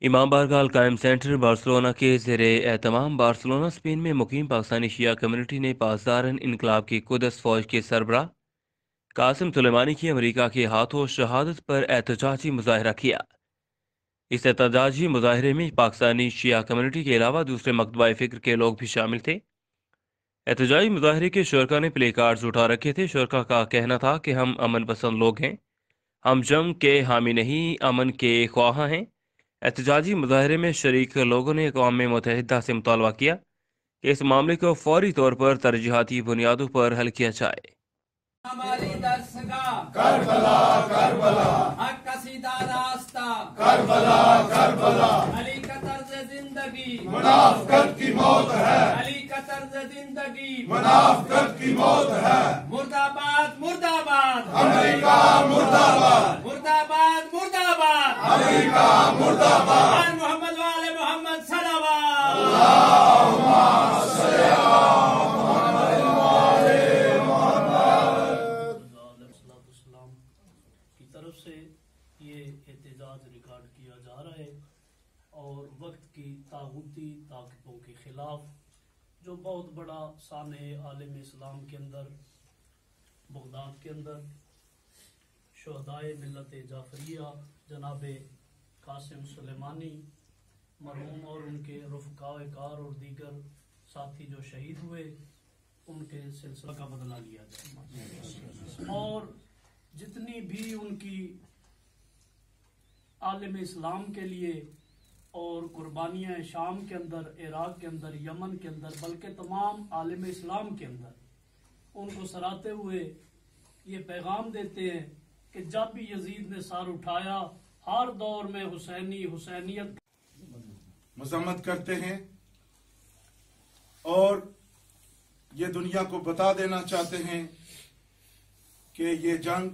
इमाम बारगाह अल-कायम centre Barcelona के ज़ेरे एहतमाम बार्सिलोना स्पेन में मुकीम पाकिस्तानी शिया कम्युनिटी ने पासदारन इनकलाब की कुदस फ़ौज के सरबराह कासिम सुलेमानी की अमरीका के हाथों शहादत पर एहतजाजी मुजाहरा किया। इस एहतजाजी मुजाहरे में पाकिस्तानी शिया कम्युनिटी के अलावा दूसरे मकतबा फ़िक्र के लोग भी शामिल थे। एहतजाजी मुजाहरे के शुरका ने प्ले कार्ड्स उठा रखे थे। शुरका का कहना था कि हम अमन पसंद लोग हैं, हम जंग के हामी नहीं, अमन के ख्वाह हैं। एहतजाजी मुजाहरे में शरीक लोगों ने अक़वाम मुत्तहिदा से मुतालबा किया कि इस मामले को फौरी तौर पर तरजीहाती बुनियादों पर हल किया जाए। हमारी दस्तगाह करबला करबला, हक का सीधा रास्ता करबला करबला, अली का तर्ज जिंदगी मुनाफिकत की मौत है, अली का तर्ज जिंदगी मुनाफिकत की मौत है। मुर्दाबाद मुर्दाबाद अमेरिका, मुर्दाबाद मुर्दाबाद मुर्दाबाद अमेरिका, मुर्दाबाद मोहम्मद वाले मोहम्मद सलावत की तरफ से ये एहतजाज रिकॉर्ड किया जा रहा है और वक्त की तागूती ताकतों के खिलाफ जो बहुत बड़ा साने आलम इस्लाम के अंदर बगदाद के अंदर शहदाए मिल्लत जाफरिया जनाब कासिम सुलेमानी मरहूम और उनके रफ़क़ाए कार और दीगर साथी जो शहीद हुए उनके सिलसिला का बदला लिया जाए और जितनी भी उनकी आलम इस्लाम के लिए और कुर्बानियाँ शाम के अंदर, इराक के अंदर, यमन के अंदर, बल्कि तमाम आलम इस्लाम के अंदर उनको सराहते हुए ये पैगाम देते हैं कि जब भी यजीद ने सार उठाया हर दौर में हुसैनियत मजम्मत करते हैं और ये दुनिया को बता देना चाहते हैं कि ये जंग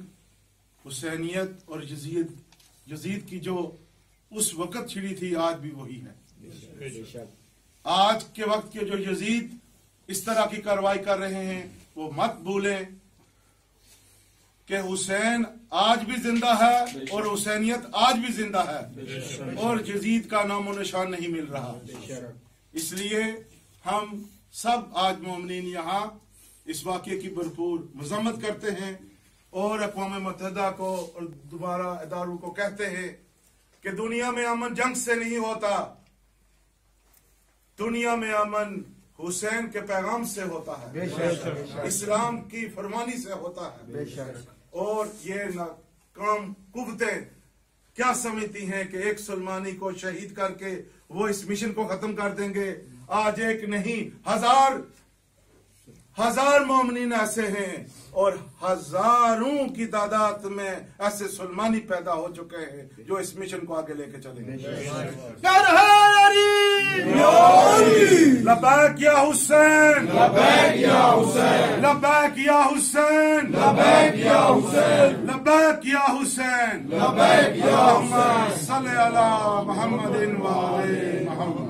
हुसैनियत और यजीद की जो उस वक्त छिड़ी थी आज भी वही है। आज के वक्त के जो यजीद इस तरह की कार्रवाई कर रहे हैं वो मत भूलें कि हुसैन आज भी जिंदा है और हुसैनियत आज भी जिंदा है और यजीद का नामो निशान नहीं मिल रहा। इसलिए हम सब आज मोमिनीन यहाँ इस वाक़े की भरपूर मजम्मत करते हैं और अक़वाम मुत्तहिदा को और दोबारा इदारों को कहते हैं कि दुनिया में अमन जंग से नहीं होता, दुनिया में अमन हुसैन के पैगाम से होता है, इस्लाम की फरमानी से होता है। और ये नाकाम कुव्वतें क्या समझती हैं कि एक सुलेमानी को शहीद करके वो इस मिशन को खत्म कर देंगे। आज एक नहीं हजार मोमिनीन ऐसे हैं और हजारों की तादाद में ऐसे सुलेमानी पैदा हो चुके हैं जो इस मिशन को आगे लेके चलेंगे। लबैक या हुसैन, लबैक या हुसैन, लबैक या हुसैन, लबैक या हुसैन, लबैक या हुसैन, लबैक या हुसैन, सल्ले अला मुहम्मदिन व आले मुहम्मद।